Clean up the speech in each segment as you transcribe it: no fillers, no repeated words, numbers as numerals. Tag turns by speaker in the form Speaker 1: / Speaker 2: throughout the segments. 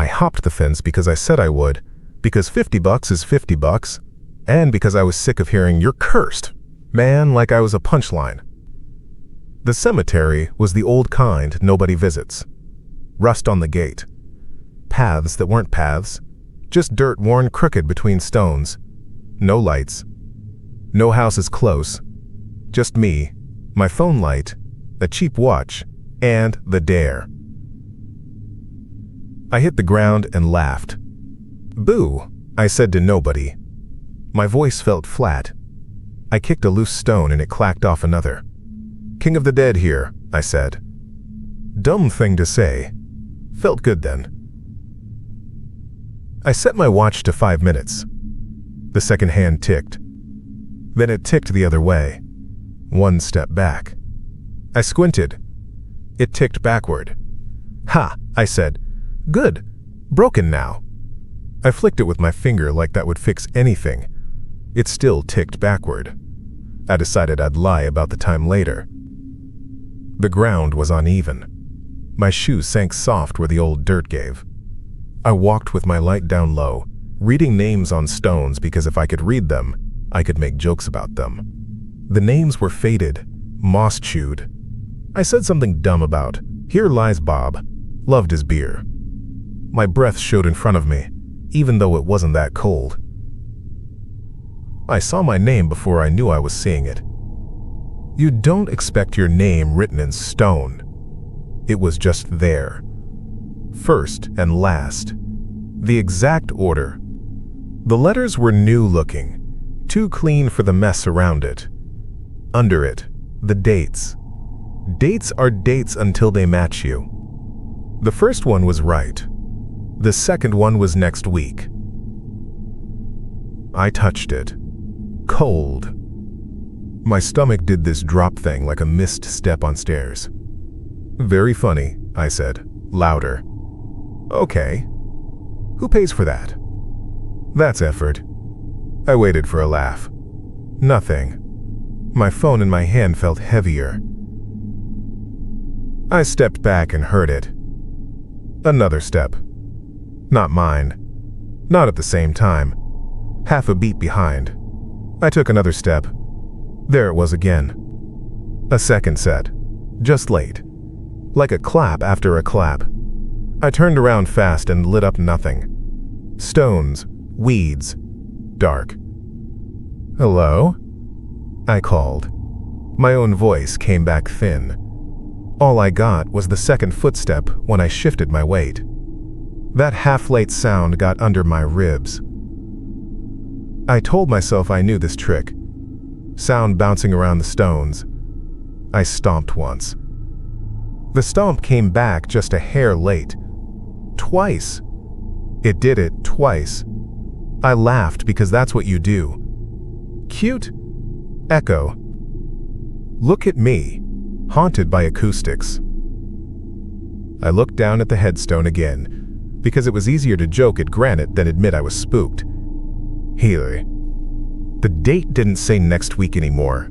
Speaker 1: I hopped the fence because I said I would, because $50 is $50, and because I was sick of hearing "you're cursed," man, like I was a punchline. The cemetery was the old kind nobody visits. Rust on the gate. Paths that weren't paths. Just dirt worn crooked between stones. No lights. No houses close. Just me, my phone light, a cheap watch, and the dare. I hit the ground and laughed. "Boo," I said to nobody. My voice felt flat. I kicked a loose stone and it clacked off another. "King of the Dead here," I said. Dumb thing to say. Felt good then. I set my watch to 5 minutes. The second hand ticked. Then it ticked the other way. 1 step back. I squinted. It ticked backward. "Ha," I said. "Good. Broken now." I flicked it with my finger like that would fix anything. It still ticked backward. I decided I'd lie about the time later. The ground was uneven. My shoes sank soft where the old dirt gave. I walked with my light down low, reading names on stones because if I could read them, I could make jokes about them. The names were faded, moss-chewed. I said something dumb about, "Here lies Bob," loved his beer. My breath showed in front of me, even though it wasn't that cold. I saw my name before I knew I was seeing it. You don't expect your name written in stone. It was just there. First and last. The exact order. The letters were new-looking, too clean for the mess around it. Under it, the dates. Dates are dates until they match you. The first one was right. The second one was next week. I touched it. Cold. My stomach did this drop thing like a missed step on stairs. "Very funny," I said, louder. "Okay. Who pays for that?" "That's effort." I waited for a laugh. Nothing. My phone in my hand felt heavier. I stepped back and heard it. Another step. Not mine. Not at the same time. Half a beat behind. I took another step. There it was again. A second set. Just late. Like a clap after a clap. I turned around fast and lit up nothing. Stones, weeds, dark. "Hello?" I called. My own voice came back thin. All I got was the second footstep when I shifted my weight. That half-late sound got under my ribs. I told myself I knew this trick. Sound bouncing around the stones. I stomped once. The stomp came back just a hair late. Twice. It did it twice. I laughed because that's what you do. Cute. Echo. Look at me, haunted by acoustics. I looked down at the headstone again, because it was easier to joke at granite than admit I was spooked. Here. The date didn't say next week anymore.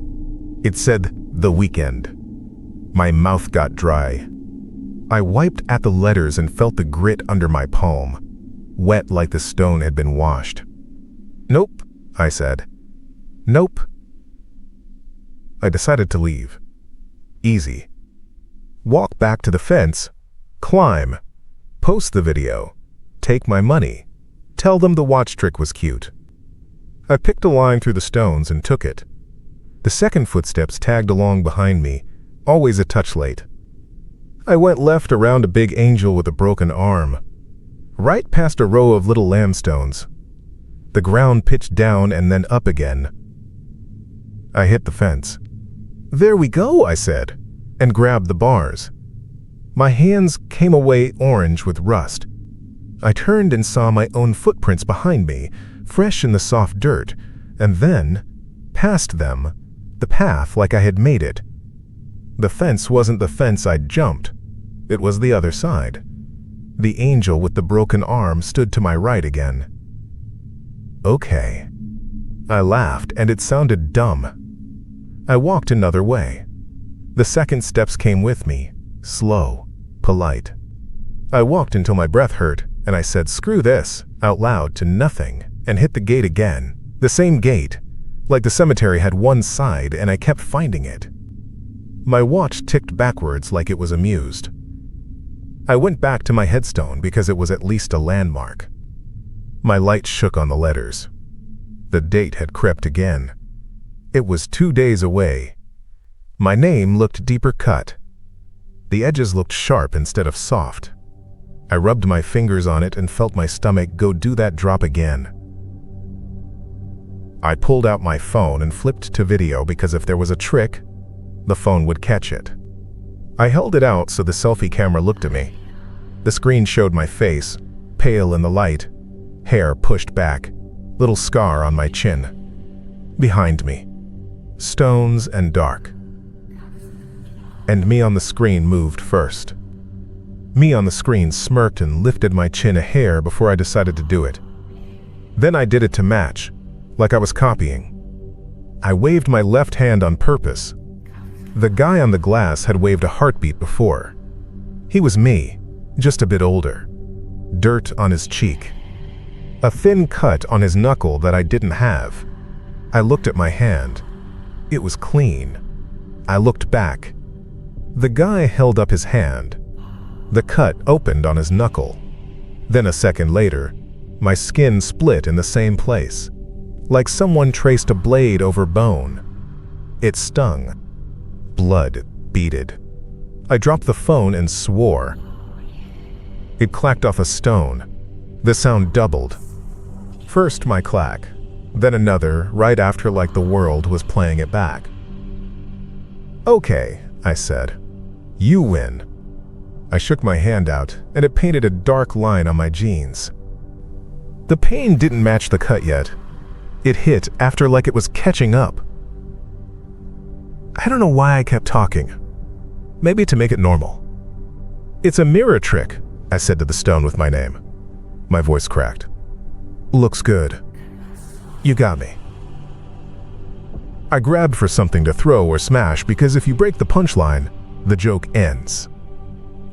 Speaker 1: It said the weekend. My mouth got dry. I wiped at the letters and felt the grit under my palm, wet like the stone had been washed. "Nope," I said. "Nope." I decided to leave. Easy. Walk back to the fence, climb, post the video, take my money, tell them the watch trick was cute. I picked a line through the stones and took it. The second footsteps tagged along behind me, always a touch late. I went left around a big angel with a broken arm, right past a row of little lambstones. The ground pitched down and then up again. I hit the fence. "There we go," I said, and grabbed the bars. My hands came away orange with rust. I turned and saw my own footprints behind me, fresh in the soft dirt, and then, past them, the path like I had made it. The fence wasn't the fence I'd jumped. It was the other side. The angel with the broken arm stood to my right again. Okay. I laughed, and it sounded dumb. I walked another way. The second steps came with me, slow, polite. I walked until my breath hurt, and I said, "Screw this," out loud to nothing, and hit the gate again. The same gate. Like the cemetery had one side, and I kept finding it. My watch ticked backwards like it was amused. I went back to my headstone because it was at least a landmark. My light shook on the letters. The date had crept again. It was 2 days away. My name looked deeper cut. The edges looked sharp instead of soft. I rubbed my fingers on it and felt my stomach go do that drop again. I pulled out my phone and flipped to video because if there was a trick, the phone would catch it. I held it out so the selfie camera looked at me. The screen showed my face, pale in the light, hair pushed back, little scar on my chin. Behind me, stones and dark. And me on the screen moved first. Me on the screen smirked and lifted my chin a hair before I decided to do it. Then I did it to match, like I was copying. I waved my left hand on purpose. The guy on the glass had waved a heartbeat before. He was me, just a bit older. Dirt on his cheek. A thin cut on his knuckle that I didn't have. I looked at my hand. It was clean. I looked back. The guy held up his hand. The cut opened on his knuckle. Then a second later, my skin split in the same place, like someone traced a blade over bone. It stung. Blood beaded. I dropped the phone and swore. It clacked off a stone. The sound doubled. First my clack, then another right after like the world was playing it back. "Okay," I said. "You win." I shook my hand out, and it painted a dark line on my jeans. The pain didn't match the cut yet. It hit after like it was catching up. I don't know why I kept talking. Maybe to make it normal. "It's a mirror trick," I said to the stone with my name. My voice cracked. "Looks good. You got me." I grabbed for something to throw or smash because if you break the punchline, the joke ends.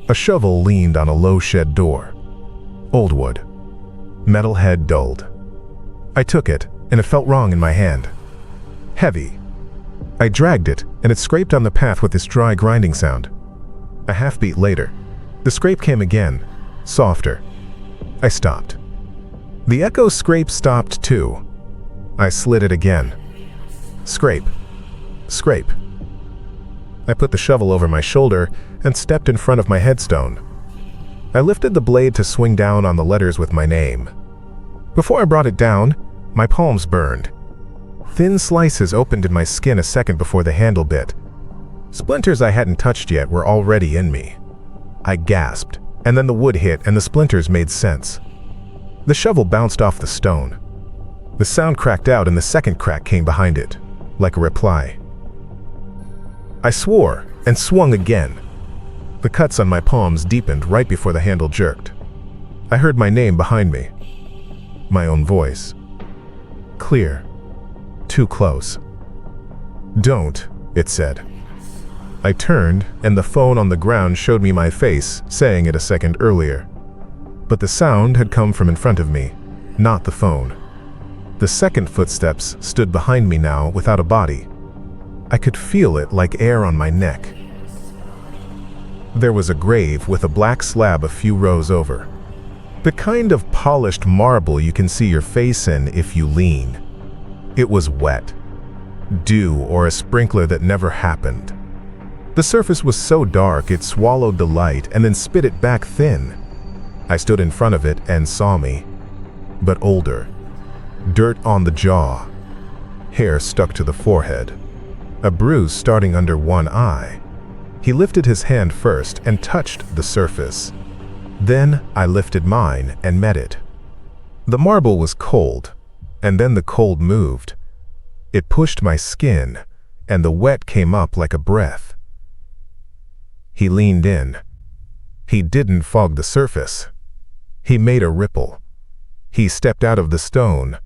Speaker 1: A shovel leaned on a low shed door. Old wood. Metal head dulled. I took it, and it felt wrong in my hand. Heavy. I dragged it, and it scraped on the path with this dry grinding sound. A half beat later, the scrape came again, softer. I stopped. The echo scrape stopped too. I slid it again. Scrape. Scrape. I put the shovel over my shoulder and stepped in front of my headstone. I lifted the blade to swing down on the letters with my name. Before I brought it down, my palms burned. Thin slices opened in my skin a second before the handle bit. Splinters I hadn't touched yet were already in me. I gasped, and then the wood hit and the splinters made sense. The shovel bounced off the stone. The sound cracked out and the second crack came behind it, like a reply. I swore and swung again. The cuts on my palms deepened right before the handle jerked. I heard my name behind me. My own voice. Clear. Too close. "Don't," it said. I turned, and the phone on the ground showed me my face, saying it a second earlier. But the sound had come from in front of me, not the phone. The second footsteps stood behind me now without a body. I could feel it like air on my neck. There was a grave with a black slab a few rows over. The kind of polished marble you can see your face in if you lean. It was wet. Dew or a sprinkler that never happened. The surface was so dark it swallowed the light and then spit it back thin. I stood in front of it and saw me, but older. Dirt on the jaw. Hair stuck to the forehead. A bruise starting under one eye. He lifted his hand first and touched the surface. Then I lifted mine and met it. The marble was cold, and then the cold moved. It pushed my skin, and the wet came up like a breath. He leaned in. He didn't fog the surface. He made a ripple. He stepped out of the stone.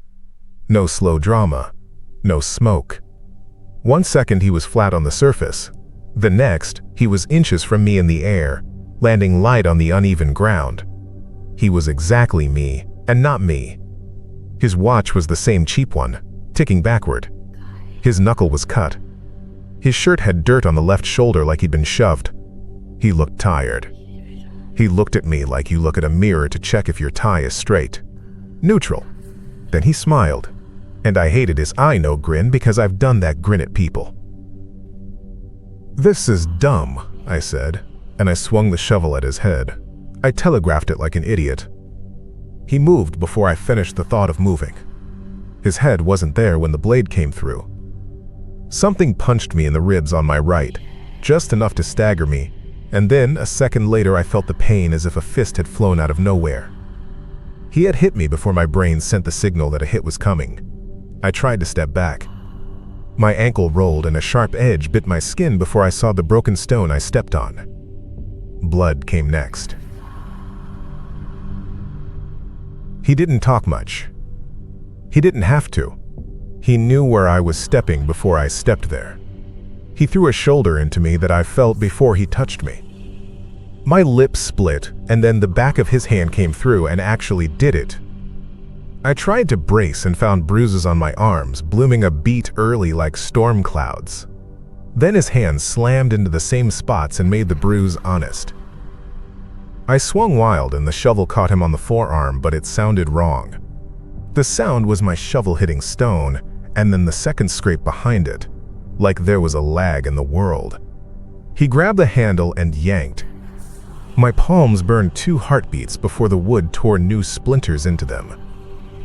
Speaker 1: No slow drama. No smoke. 1 second he was flat on the surface. The next, he was inches from me in the air, landing light on the uneven ground. He was exactly me, and not me. His watch was the same cheap one, ticking backward. His knuckle was cut. His shirt had dirt on the left shoulder like he'd been shoved. He looked tired. He looked at me like you look at a mirror to check if your tie is straight. Neutral. Then he smiled, and I hated his I know grin because I've done that grin at people. "This is dumb," I said, and I swung the shovel at his head. I telegraphed it like an idiot. He moved before I finished the thought of moving. His head wasn't there when the blade came through. Something punched me in the ribs on my right, just enough to stagger me, and then a second later I felt the pain as if a fist had flown out of nowhere. He had hit me before my brain sent the signal that a hit was coming. I tried to step back. My ankle rolled and a sharp edge bit my skin before I saw the broken stone I stepped on. Blood came next. He didn't talk much. He didn't have to. He knew where I was stepping before I stepped there. He threw a shoulder into me that I felt before he touched me. My lips split, and then the back of his hand came through and actually did it. I tried to brace and found bruises on my arms, blooming a beat early like storm clouds. Then his hand slammed into the same spots and made the bruise honest. I swung wild and the shovel caught him on the forearm, but it sounded wrong. The sound was my shovel hitting stone, and then the second scrape behind it, like there was a lag in the world. He grabbed the handle and yanked. My palms burned 2 heartbeats before the wood tore new splinters into them.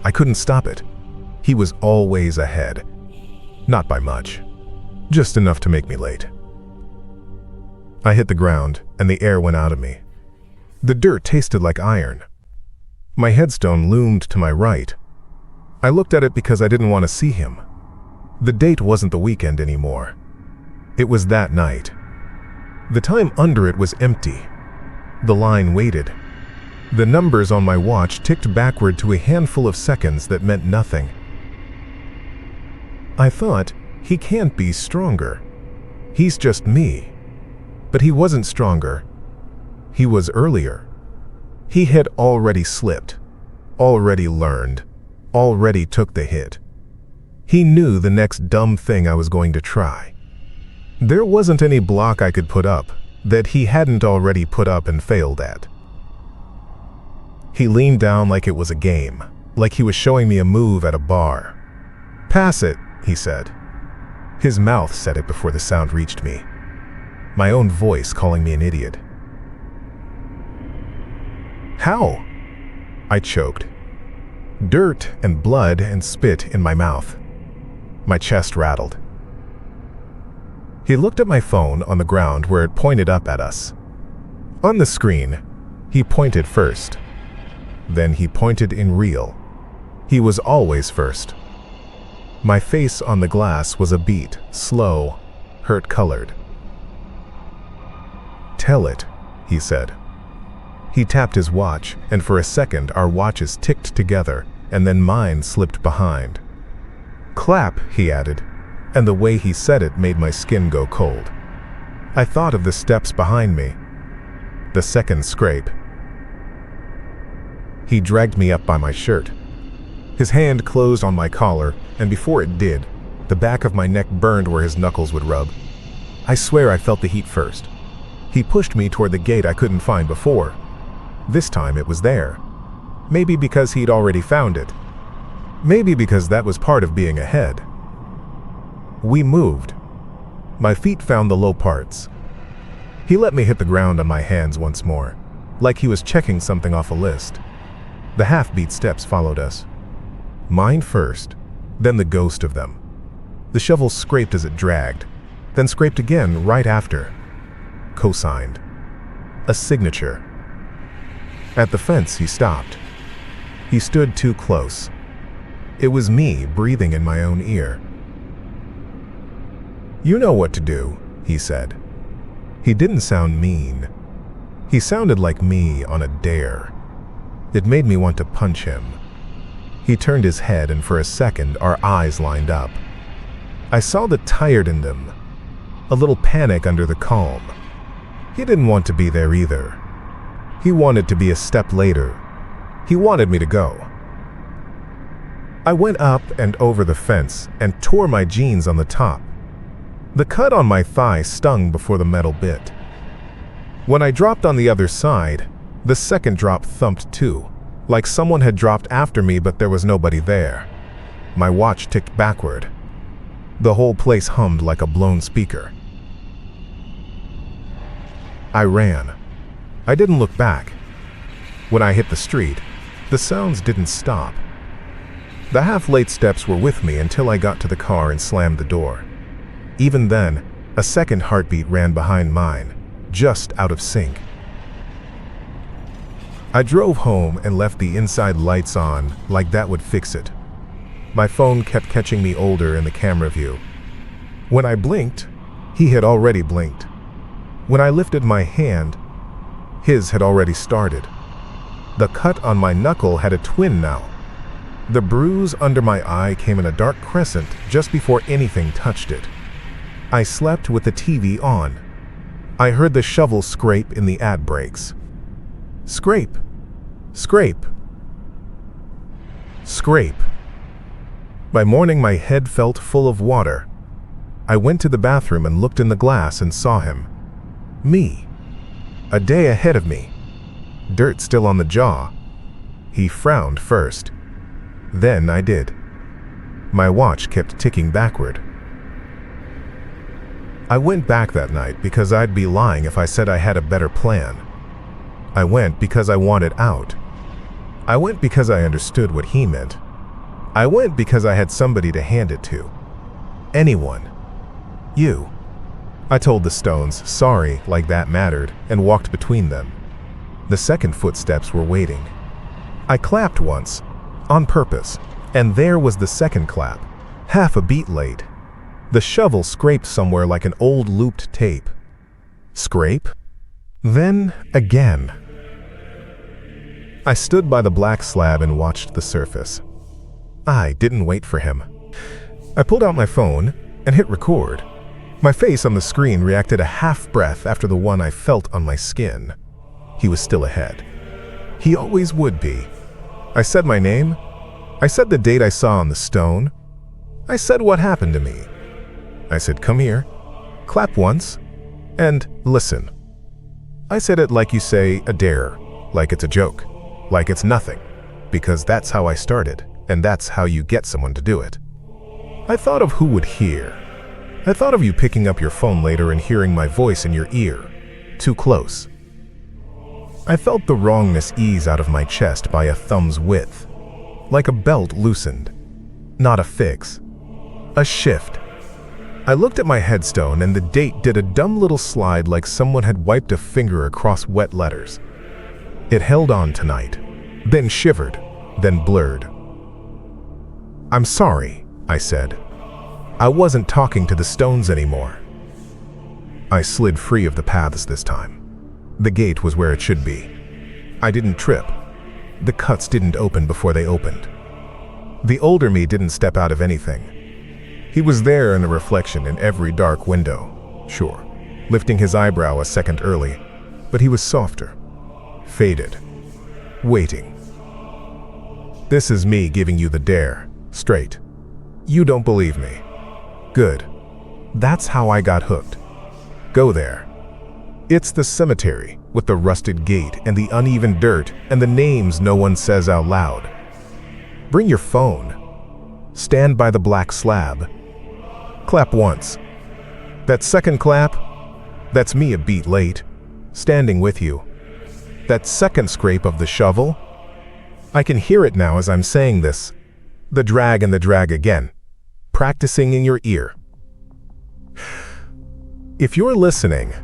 Speaker 1: I couldn't stop it. He was always ahead. Not by much. Just enough to make me late. I hit the ground, and the air went out of me. The dirt tasted like iron. My headstone loomed to my right. I looked at it because I didn't want to see him. The date wasn't the weekend anymore. It was that night. The time under it was empty. The line waited. The numbers on my watch ticked backward to a handful of seconds that meant nothing. I thought, he can't be stronger. He's just me. But he wasn't stronger. He was earlier. He had already slipped, already learned, already took the hit. He knew the next dumb thing I was going to try. There wasn't any block I could put up that he hadn't already put up and failed at. He leaned down like it was a game, like he was showing me a move at a bar. "Pass it," he said. His mouth said it before the sound reached me. My own voice calling me an idiot. "How?" I choked. Dirt and blood and spit in my mouth. My chest rattled. He looked at my phone on the ground where it pointed up at us. On the screen, he pointed first. Then he pointed in real. He was always first. My face on the glass was a beat, slow, hurt-colored. "Tell it," he said. He tapped his watch, and for a second our watches ticked together, and then mine slipped behind. "Clap," he added, and the way he said it made my skin go cold. I thought of the steps behind me. The second scrape. He dragged me up by my shirt. His hand closed on my collar, and before it did, the back of my neck burned where his knuckles would rub. I swear I felt the heat first. He pushed me toward the gate I couldn't find before. This time it was there. Maybe because he'd already found it. Maybe because that was part of being ahead. We moved. My feet found the low parts. He let me hit the ground on my hands once more, like he was checking something off a list. The half-beat steps followed us. Mine first, then the ghost of them. The shovel scraped as it dragged, then scraped again right after. Co-signed. A signature. At the fence, he stopped. He stood too close. It was me breathing in my own ear. "You know what to do," he said. He didn't sound mean. He sounded like me on a dare. It made me want to punch him. He turned his head, and for a second our eyes lined up. I saw the tired in them, a little panic under the calm. He didn't want to be there either. He wanted to be a step later, He wanted me to go. I went up and over the fence and tore my jeans on the top. The cut on my thigh stung before the metal bit. When I dropped on the other side, the second drop thumped too, like someone had dropped after me but there was nobody there. My watch ticked backward. The whole place hummed like a blown speaker. I ran. I didn't look back. When I hit the street, the sounds didn't stop. The half-late steps were with me until I got to the car and slammed the door. Even then, a second heartbeat ran behind mine, just out of sync. I drove home and left the inside lights on, like that would fix it. My phone kept catching me older in the camera view. When I blinked, he had already blinked. When I lifted my hand, his had already started. The cut on my knuckle had a twin now. The bruise under my eye came in a dark crescent just before anything touched it. I slept with the TV on. I heard the shovel scrape in the ad breaks. Scrape, scrape, scrape. By morning, my head felt full of water. I went to the bathroom and looked in the glass and saw him. Me. A day ahead of me. Dirt still on the jaw. He frowned first. Then I did. My watch kept ticking backward. I went back that night because I'd be lying if I said I had a better plan. I went because I wanted out. I went because I understood what he meant. I went because I had somebody to hand it to. Anyone. You. I told the stones sorry like that mattered and walked between them. The second footsteps were waiting. I clapped once, on purpose, and there was the second clap, half a beat late. The shovel scraped somewhere like an old looped tape. Scrape? Then again. I stood by the black slab and watched the surface. I didn't wait for him. I pulled out my phone and hit record. My face on the screen reacted a half breath after the one I felt on my skin. He was still ahead. He always would be. I said my name. I said the date I saw on the stone. I said what happened to me. I said, come here, clap once, and listen. I said it like you say a dare, like it's a joke, like it's nothing, because that's how I started, and that's how you get someone to do it. I thought of who would hear. I thought of you picking up your phone later and hearing my voice in your ear, too close. I felt the wrongness ease out of my chest by a thumb's width, like a belt loosened. Not a fix, a shift. I looked at my headstone and the date did a dumb little slide like someone had wiped a finger across wet letters. It held on tonight, then shivered, then blurred. I'm sorry, I said. I wasn't talking to the stones anymore. I slid free of the paths this time. The gate was where it should be. I didn't trip. The cuts didn't open before they opened. The older me didn't step out of anything. He was there in the reflection in every dark window, sure, lifting his eyebrow a second early, but he was softer, faded, waiting. This is me giving you the dare, straight. You don't believe me. Good. That's how I got hooked. Go there. It's the cemetery with the rusted gate and the uneven dirt and the names no one says out loud. Bring your phone. Stand by the black slab. Clap once. That second clap, that's me a beat late, standing with you. That second scrape of the shovel, I can hear it now as I'm saying this. The drag and the drag again, practicing in your ear. If you're listening,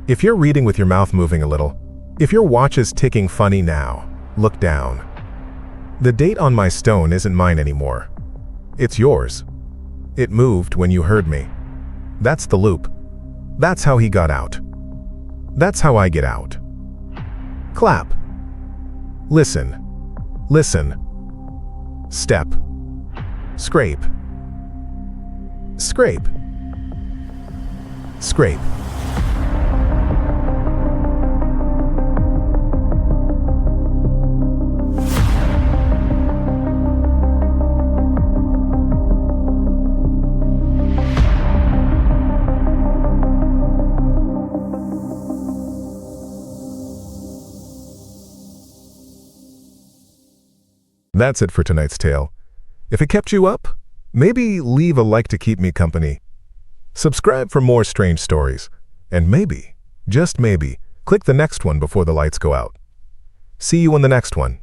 Speaker 1: if you're reading with your mouth moving a little, if your watch is ticking funny now, look down. The date on my stone isn't mine anymore. It's yours. It moved when you heard me. That's the loop. That's how he got out. That's how I get out. Clap. Listen. Listen. Step. Scrape. Scrape. Scrape. That's it for tonight's tale. If it kept you up, maybe leave a like to keep me company. Subscribe for more strange stories. And maybe, just maybe, click the next one before the lights go out. See you in the next one.